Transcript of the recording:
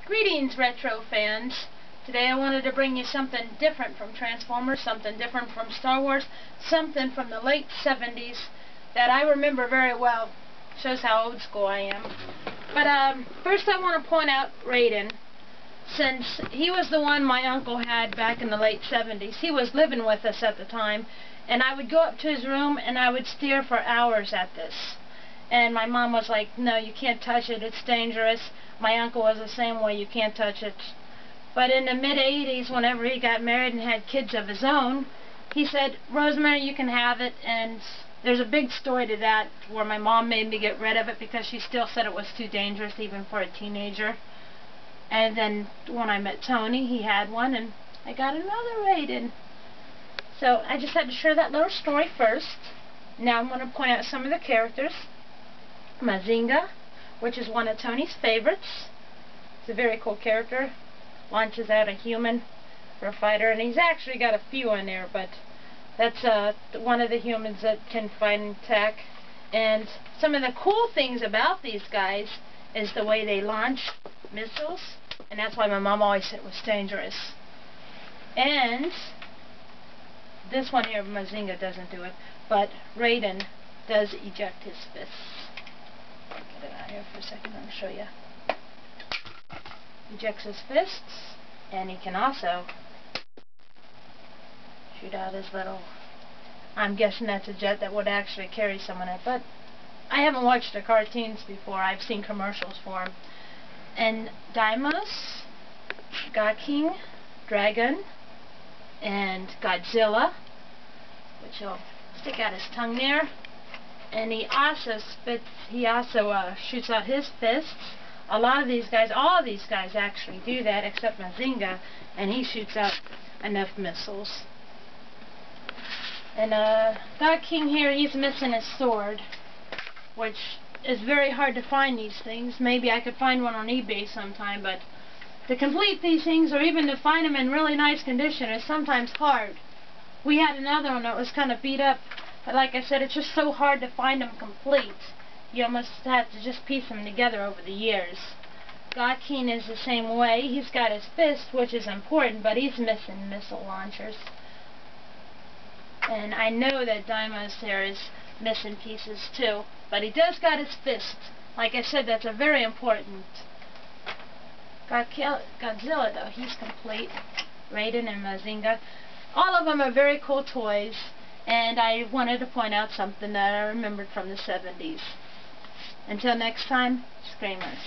Greetings, retro fans. Today I wanted to bring you something different from Transformers, something different from Star Wars, something from the late 70s that I remember very well. Shows how old school I am. But first I want to point out Raydeen, since he was the one my uncle had back in the late 70s. He was living with us at the time, and I would go up to his room and I would stare for hours at this. And my mom was like, no, you can't touch it, it's dangerous. My uncle was the same way, you can't touch it. But in the mid-80s, whenever he got married and had kids of his own, he said, Rosemary, you can have it. And there's a big story to that, where my mom made me get rid of it because she still said it was too dangerous, even for a teenager. And then when I met Tony, he had one, and I got another Raydeen. So I just had to share that little story first. Now I'm going to point out some of the characters. Mazinga, which is one of Tony's favorites. It's a very cool character. Launches out a human for a fighter, and he's actually got a few in there, but that's one of the humans that can fight and attack. And some of the cool things about these guys is the way they launch missiles, and that's why my mom always said it was dangerous. And this one here, Mazinga, doesn't do it, but Raydeen does eject his fists. Get it out here for a second, I'll show you. Ejects his fists, and he can also shoot out his little, I'm guessing that's a jet that would actually carry someone in it, but I haven't watched the cartoons before. I've seen commercials for him. And Daimos, Gaiking, Dragun, and Godzilla, which he'll stick out his tongue there. And he also shoots out his fists. A lot of these guys, all of these guys actually do that, except Mazinga, and he shoots out enough missiles. And Gaiking here, he's missing his sword, which is very hard to find these things. Maybe I could find one on eBay sometime, but to complete these things, or even to find them in really nice condition, is sometimes hard. We had another one that was kind of beat up, but like I said, it's just so hard to find them complete. You almost have to just piece them together over the years. Gaiking is the same way. He's got his fist, which is important, but he's missing missile launchers. And I know that Daimos there is missing pieces too, but he does got his fist. Like I said, that's a very important. Godzilla, though, he's complete. Raydeen and Mazinga. All of them are very cool toys, and I wanted to point out something that I remembered from the 70s. Until next time, Screamers.